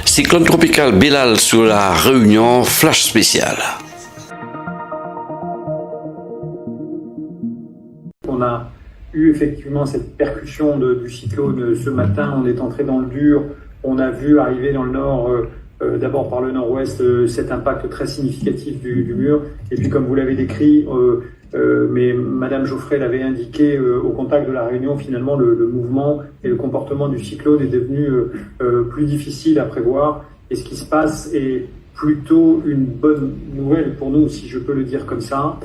Cyclone tropical Belal sur la Réunion, flash spécial. On a eu effectivement cette percussion du cyclone ce matin. On est entré dans le dur. On a vu arriver dans le nord, d'abord par le nord-ouest, cet impact très significatif du mur. Et puis comme vous l'avez décrit, mais Madame Geoffrey l'avait indiqué au contact de la Réunion, finalement le mouvement et le comportement du cyclone est devenu plus difficile à prévoir. Et ce qui se passe est plutôt une bonne nouvelle pour nous, si je peux le dire comme ça.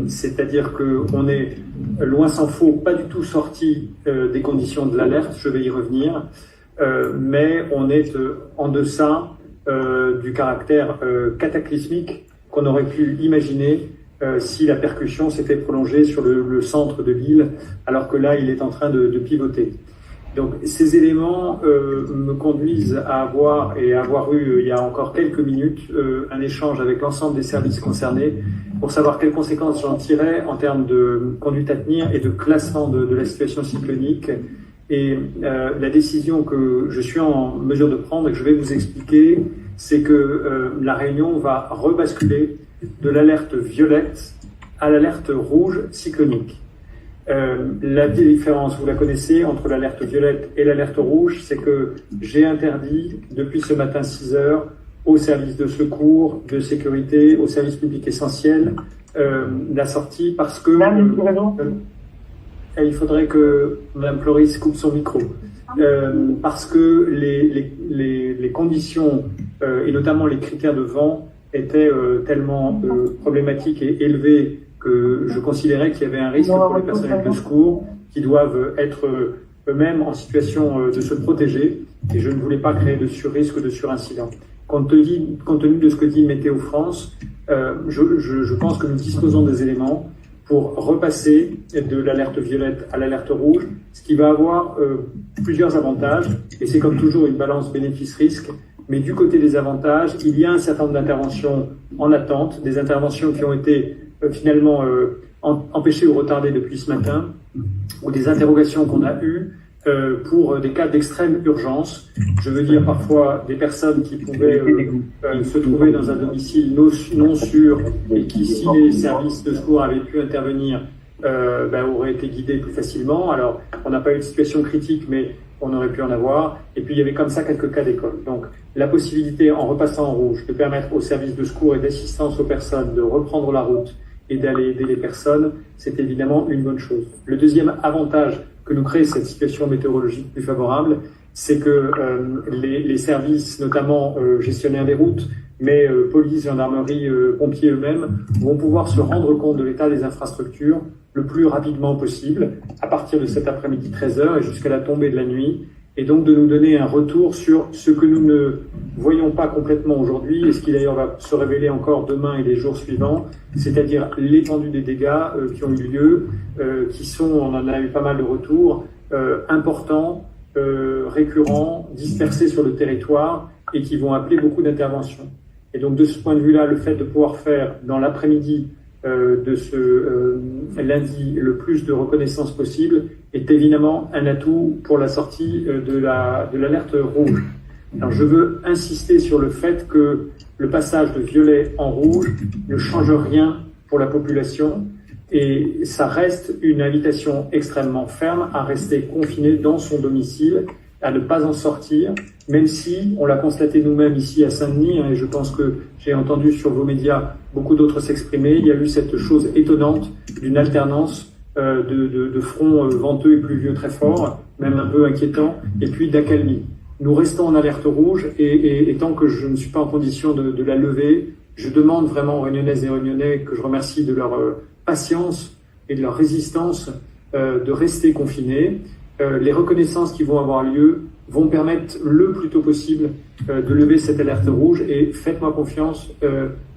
C'est-à-dire qu'on est, loin s'en faut, pas du tout sorti des conditions de l'alerte, je vais y revenir, mais on est en deçà du caractère cataclysmique qu'on aurait pu imaginer si la percussion s'était prolongée sur le centre de l'île, alors que là, il est en train de pivoter. Donc ces éléments me conduisent à avoir eu, il y a encore quelques minutes, un échange avec l'ensemble des services concernés pour savoir quelles conséquences j'en tirais en termes de conduite à tenir et de classement de la situation cyclonique. Et la décision que je suis en mesure de prendre et que je vais vous expliquer, c'est que la Réunion va rebasculer de l'alerte violette à l'alerte rouge cyclonique. La différence, vous la connaissez, entre l'alerte violette et l'alerte rouge, c'est que j'ai interdit depuis ce matin 6 heures aux services de secours, de sécurité, aux services publics essentiels la sortie parce que il faudrait que Mme Floris coupe son micro parce que les conditions et notamment les critères de vent étaient tellement problématiques et élevés que je considérais qu'il y avait un risque pour les personnels de secours qui doivent être eux-mêmes en situation de se protéger et je ne voulais pas créer de surrisque, de surincident. Compte tenu de ce que dit Météo France, je pense que nous disposons des éléments pour repasser de l'alerte violette à l'alerte rouge, ce qui va avoir plusieurs avantages et c'est comme toujours une balance bénéfice-risque. Mais du côté des avantages, il y a un certain nombre d'interventions en attente, des interventions qui ont été finalement empêchées ou retardées depuis ce matin, ou des interrogations qu'on a eues pour des cas d'extrême urgence. Je veux dire parfois des personnes qui pouvaient se trouver dans un domicile non sûr et qui, si les services de secours avaient pu intervenir, auraient été guidés plus facilement. Alors, on n'a pas eu de situation critique, mais on aurait pu en avoir. Et puis, il y avait comme ça quelques cas d'école. Donc, la possibilité, en repassant en rouge, de permettre aux services de secours et d'assistance aux personnes de reprendre la route et d'aller aider les personnes, c'est évidemment une bonne chose. Le deuxième avantage que nous crée cette situation météorologique plus favorable, c'est que les services, notamment gestionnaires des routes, mais police, gendarmerie, pompiers eux-mêmes, vont pouvoir se rendre compte de l'état des infrastructures le plus rapidement possible, à partir de cet après-midi 13h et jusqu'à la tombée de la nuit, et donc de nous donner un retour sur ce que nous ne voyons pas complètement aujourd'hui, et ce qui d'ailleurs va se révéler encore demain et les jours suivants, c'est-à-dire l'étendue des dégâts qui ont eu lieu, qui sont, on en a eu pas mal de retours, importants, récurrents, dispersés sur le territoire, et qui vont appeler beaucoup d'interventions. Et donc de ce point de vue-là, le fait de pouvoir faire dans l'après-midi de ce lundi le plus de reconnaissance possible est évidemment un atout pour la sortie de l'alerte rouge. Alors je veux insister sur le fait que le passage de violet en rouge ne change rien pour la population et ça reste une invitation extrêmement ferme à rester confiné dans son domicile, à ne pas en sortir, même si, on l'a constaté nous-mêmes ici à Saint-Denis, et je pense que j'ai entendu sur vos médias beaucoup d'autres s'exprimer, il y a eu cette chose étonnante d'une alternance de fronts venteux et pluvieux très forts, même un peu inquiétants, et puis d'accalmie. Nous restons en alerte rouge, et tant que je ne suis pas en condition de la lever, je demande vraiment aux Réunionnaises et Réunionnais, que je remercie de leur patience et de leur résistance, de rester confinés. Les reconnaissances qui vont avoir lieu vont permettre le plus tôt possible de lever cette alerte rouge et faites-moi confiance,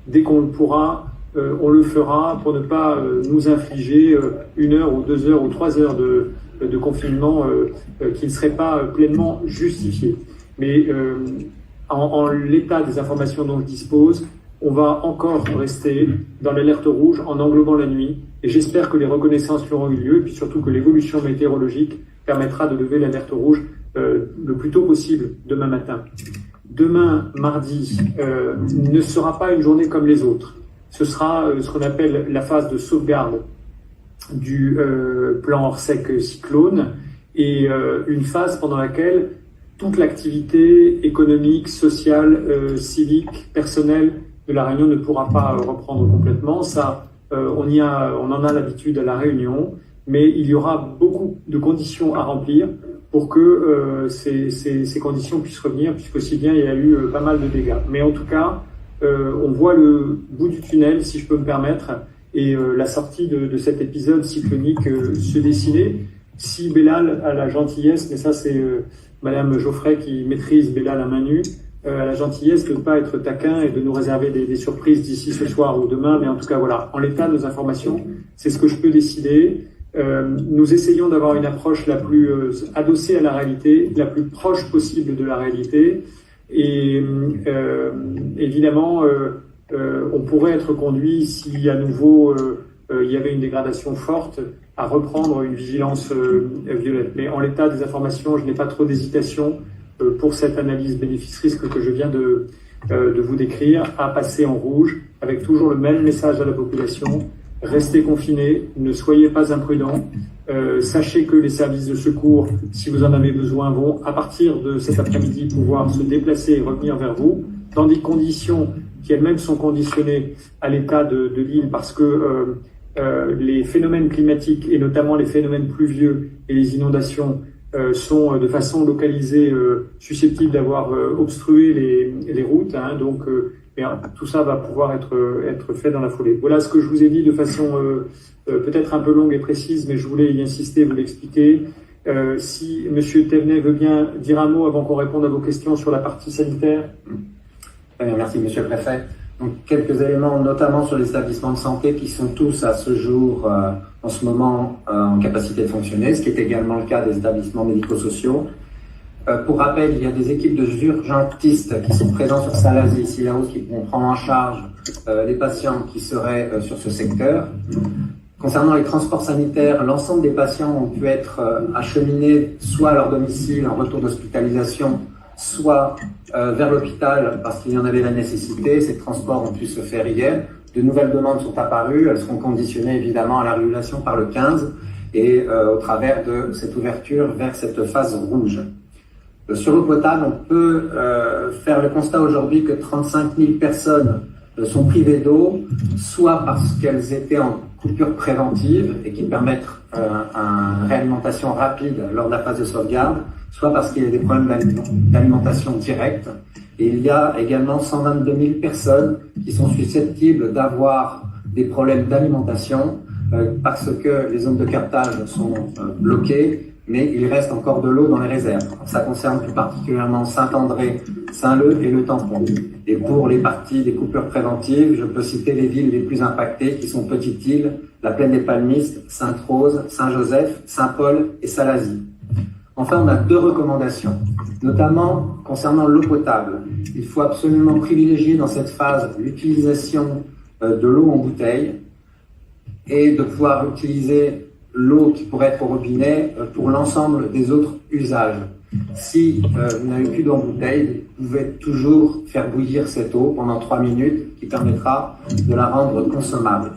dès qu'on le pourra, on le fera pour ne pas nous infliger 1 heure ou 2 heures ou 3 heures de confinement qui ne serait pas pleinement justifié. Mais en l'état des informations dont je dispose, on va encore rester dans l'alerte rouge en englobant la nuit et j'espère que les reconnaissances qui auront eu lieu et puis surtout que l'évolution météorologique permettra de lever l'alerte rouge le plus tôt possible demain matin. demain, mardi, ne sera pas une journée comme les autres. Ce sera ce qu'on appelle la phase de sauvegarde du plan Orsec cyclone et une phase pendant laquelle toute l'activité économique, sociale, civique, personnelle de la Réunion ne pourra pas reprendre complètement. Ça, on en a l'habitude à la Réunion, mais il y aura beaucoup de conditions à remplir pour que ces conditions puissent revenir, puisqu'aussi bien il y a eu pas mal de dégâts. Mais en tout cas, on voit le bout du tunnel, si je peux me permettre, et la sortie de cet épisode cyclonique se dessiner. Si Bellal a la gentillesse, mais ça c'est Madame Geoffrey qui maîtrise Bellal à main nue, a la gentillesse de ne pas être taquin et de nous réserver des surprises d'ici ce soir ou demain, mais en tout cas voilà, en l'état de nos informations, c'est ce que je peux décider. Nous essayons d'avoir une approche la plus adossée à la réalité, la plus proche possible de la réalité, et évidemment, on pourrait être conduit, si à nouveau il y avait une dégradation forte, à reprendre une vigilance violette. Mais en l'état des informations, je n'ai pas trop d'hésitation pour cette analyse bénéfice-risque que je viens de vous décrire, à passer en rouge, avec toujours le même message à la population. Restez confinés, ne soyez pas imprudents. Sachez que les services de secours, si vous en avez besoin, vont, à partir de cet après-midi, pouvoir se déplacer et revenir vers vous, dans des conditions qui elles-mêmes sont conditionnées à l'état de l'île, parce que les phénomènes climatiques, et notamment les phénomènes pluvieux et les inondations, sont de façon localisée susceptibles d'avoir obstrué les routes. Donc, tout ça va pouvoir être fait dans la foulée. Voilà ce que je vous ai dit de façon peut-être un peu longue et précise, mais je voulais y insister, vous l'expliquer. Si Monsieur Thévenet veut bien dire un mot avant qu'on réponde à vos questions sur la partie sanitaire. Merci Monsieur le Préfet. Donc, quelques éléments, notamment sur les établissements de santé qui sont tous à ce jour, en ce moment, en capacité de fonctionner, ce qui est également le cas des établissements médico-sociaux. Pour rappel, il y a des équipes de urgentistes qui sont présents sur Salazie, Sillaos, qui vont prendre en charge les patients qui seraient sur ce secteur. Concernant les transports sanitaires, l'ensemble des patients ont pu être acheminés soit à leur domicile en retour d'hospitalisation, soit vers l'hôpital parce qu'il y en avait la nécessité. Ces transports ont pu se faire hier. De nouvelles demandes sont apparues. Elles seront conditionnées évidemment à la régulation par le 15 et au travers de cette ouverture vers cette phase rouge. Sur l'eau potable, on peut faire le constat aujourd'hui que 35 000 personnes sont privées d'eau, soit parce qu'elles étaient en coupure préventive et qui permettent une réalimentation rapide lors de la phase de sauvegarde, soit parce qu'il y a des problèmes d'alimentation directe. Et il y a également 122 000 personnes qui sont susceptibles d'avoir des problèmes d'alimentation parce que les zones de captage sont bloquées, mais il reste encore de l'eau dans les réserves. Ça concerne plus particulièrement Saint-André, Saint-Leu et le Tampon. Et pour les parties des coupures préventives, je peux citer les villes les plus impactées qui sont Petite-Île, la Plaine des Palmistes, Sainte-Rose, Saint-Joseph, Saint-Paul et Salazie. Enfin, on a deux recommandations, notamment concernant l'eau potable. Il faut absolument privilégier dans cette phase l'utilisation de l'eau en bouteille et de pouvoir utiliser l'eau qui pourrait être au robinet pour l'ensemble des autres usages. Si vous n'avez plus d'eau en bouteille, vous pouvez toujours faire bouillir cette eau pendant 3 minutes qui permettra de la rendre consommable.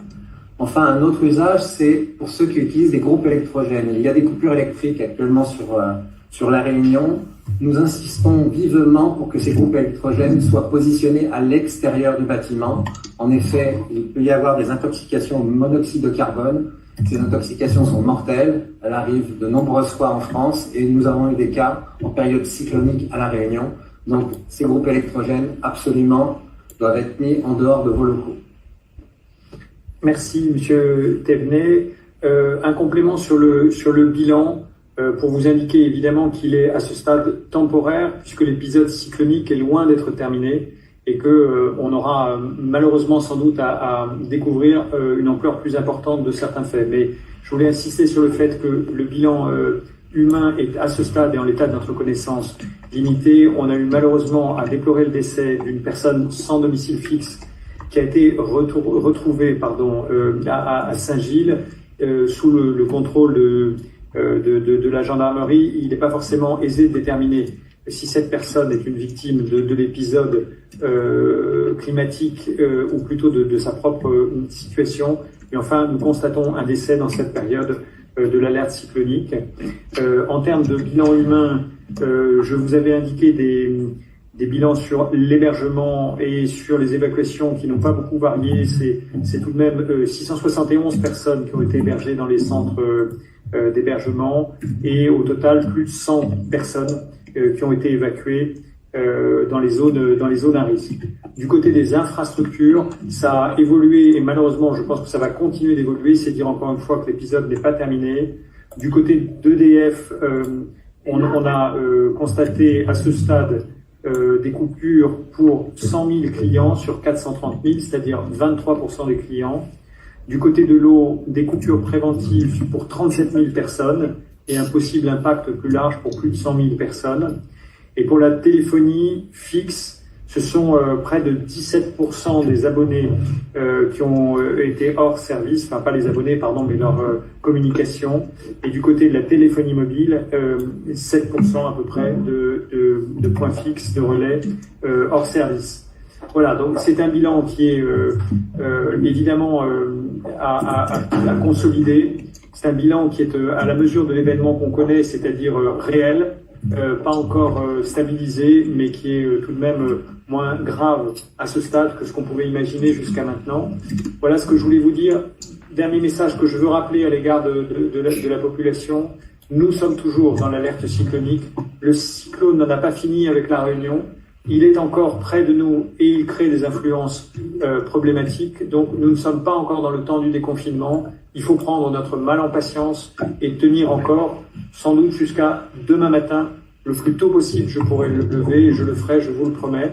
Enfin, un autre usage, c'est pour ceux qui utilisent des groupes électrogènes. Il y a des coupures électriques actuellement sur la Réunion. Nous insistons vivement pour que ces groupes électrogènes soient positionnés à l'extérieur du bâtiment. En effet, il peut y avoir des intoxications au monoxyde de carbone. Ces intoxications sont mortelles. Elles arrivent de nombreuses fois en France et nous avons eu des cas en période cyclonique à La Réunion. Donc, ces groupes électrogènes, absolument, doivent être mis en dehors de vos locaux. Merci, Monsieur Thévenet. Un complément sur le bilan, pour vous indiquer évidemment qu'il est à ce stade temporaire, puisque l'épisode cyclonique est loin d'être terminé et que on aura malheureusement sans doute à découvrir une ampleur plus importante de certains faits. Mais je voulais insister sur le fait que le bilan humain est à ce stade et en l'état de notre connaissance limité. On a eu malheureusement à déplorer le décès d'une personne sans domicile fixe qui a été retrouvée à Saint-Gilles sous le contrôle de la gendarmerie. Il n'est pas forcément aisé de déterminer si cette personne est une victime de l'épisode climatique ou plutôt de sa propre situation. Et enfin, nous constatons un décès dans cette période de l'alerte cyclonique. En termes de bilan humain, je vous avais indiqué des bilans sur l'hébergement et sur les évacuations qui n'ont pas beaucoup varié. C'est tout de même 671 personnes qui ont été hébergées dans les centres d'hébergement et au total plus de 100 personnes qui ont été évacuées dans les zones à risque. Du côté des infrastructures, ça a évolué et malheureusement, je pense que ça va continuer d'évoluer. C'est dire encore une fois que l'épisode n'est pas terminé. Du côté d'EDF, on a constaté à ce stade des coupures pour 100 000 clients sur 430 000, c'est-à-dire 23% des clients. Du côté de l'eau, des coupures préventives pour 37 000 personnes et un possible impact plus large pour plus de 100 000 personnes. Et pour la téléphonie fixe, ce sont près de 17% des abonnés qui ont été hors service, enfin pas les abonnés, pardon, mais leur communication. Et du côté de la téléphonie mobile, 7% à peu près de points fixes, de relais hors service. Voilà, donc c'est un bilan qui est évidemment à consolider. C'est un bilan qui est à la mesure de l'événement qu'on connaît, c'est-à-dire réel, pas encore stabilisé, mais qui est tout de même moins grave à ce stade que ce qu'on pouvait imaginer jusqu'à maintenant. Voilà ce que je voulais vous dire. Dernier message que je veux rappeler à l'égard de la population. Nous sommes toujours dans l'alerte cyclonique. Le cyclone n'en a pas fini avec la Réunion. Il est encore près de nous et il crée des influences problématiques. Donc nous ne sommes pas encore dans le temps du déconfinement. Il faut prendre notre mal en patience et tenir encore, sans doute jusqu'à demain matin, le plus tôt possible. Je pourrai le lever et je le ferai, je vous le promets.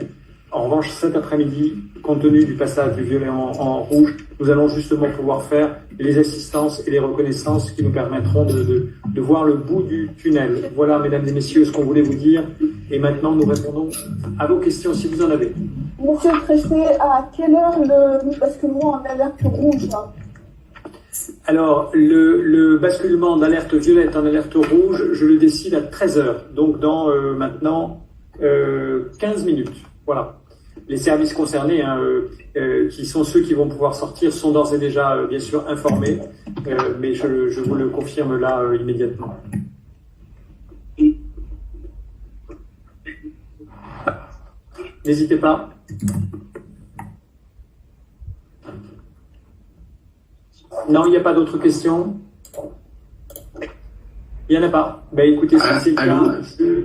En revanche, cet après-midi, compte tenu du passage du violet en rouge, nous allons justement pouvoir faire les assistances et les reconnaissances qui nous permettront de voir le bout du tunnel. Voilà, mesdames et messieurs, ce qu'on voulait vous dire. Et maintenant, nous répondons à vos questions si vous en avez. Monsieur le préfet, à quelle heure le basculement en alerte rouge? Alors, le basculement d'alerte violette en alerte rouge, je le décide à 13h. Donc, dans maintenant 15 minutes. Voilà. Les services concernés, qui sont ceux qui vont pouvoir sortir, sont d'ores et déjà, bien sûr, informés. Mais je vous le confirme là immédiatement. N'hésitez pas. Non, il n'y a pas d'autres questions. Il n'y en a pas. Ben écoutez, si c'est le cas.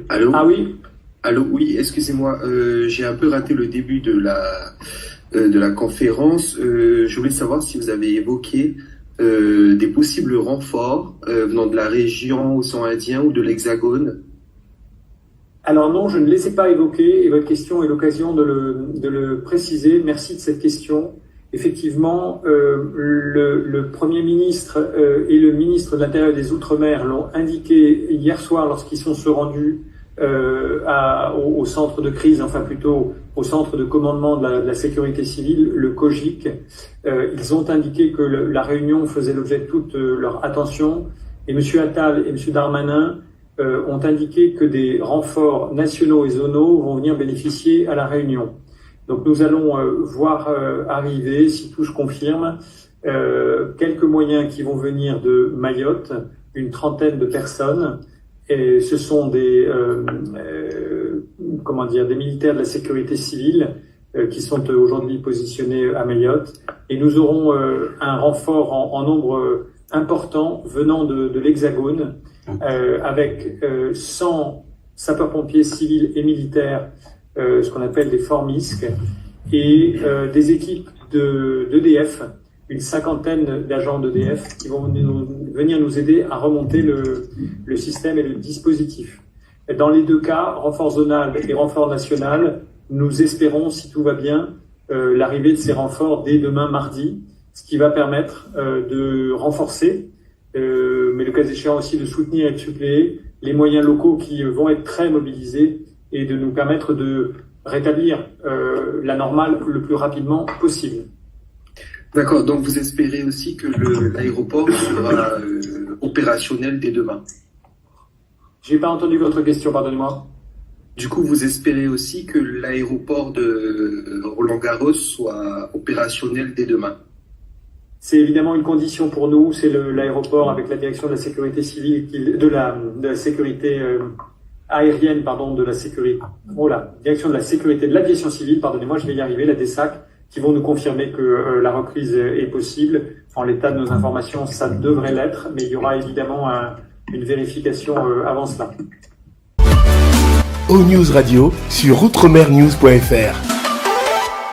Allô. Ah oui. Allô, oui, excusez-moi, j'ai un peu raté le début de la conférence. Je voulais savoir si vous avez évoqué des possibles renforts venant de la région océan Indien ou de l'Hexagone. Alors non, je ne les ai pas évoqués et votre question est l'occasion de le préciser. Merci de cette question. Effectivement, le Premier ministre et le ministre de l'Intérieur et des Outre-mer l'ont indiqué hier soir lorsqu'ils sont se rendus au centre de crise, enfin plutôt au centre de commandement de la sécurité civile, le COGIC. Ils ont indiqué que la réunion faisait l'objet de toute leur attention et M. Attal et M. Darmanin ont indiqué que des renforts nationaux et zonaux vont venir bénéficier à la réunion. Donc nous allons voir arriver, si tout se confirme, quelques moyens qui vont venir de Mayotte, une trentaine de personnes. Et ce sont des militaires de la sécurité civile qui sont aujourd'hui positionnés à Mayotte. Et nous aurons un renfort en nombre important venant de l'Hexagone, avec 100 sapeurs-pompiers civils et militaires, ce qu'on appelle des FORMISC, et des équipes d'EDF, une cinquantaine d'agents d'EDF qui vont venir nous aider à remonter le système et le dispositif. Dans les deux cas, renfort zonal et renfort national, nous espérons, si tout va bien, l'arrivée de ces renforts dès demain mardi, ce qui va permettre de renforcer, mais le cas échéant aussi de soutenir et de suppléer les moyens locaux qui vont être très mobilisés et de nous permettre de rétablir la normale le plus rapidement possible. D'accord, donc vous espérez aussi que l'aéroport sera opérationnel dès demain? J'ai pas entendu votre question, pardonnez-moi. Du coup, vous espérez aussi que l'aéroport de Roland-Garros soit opérationnel dès demain? C'est évidemment une condition pour nous, c'est l'aéroport avec la direction de la sécurité civile, de la sécurité aérienne, pardon, direction de la sécurité de l'aviation civile, pardonnez-moi, je vais y arriver, la DSAC, qui vont nous confirmer que la reprise est possible. En l'état de nos informations, ça devrait l'être, mais il y aura évidemment une vérification avant cela. O-News Radio sur outremernews.fr.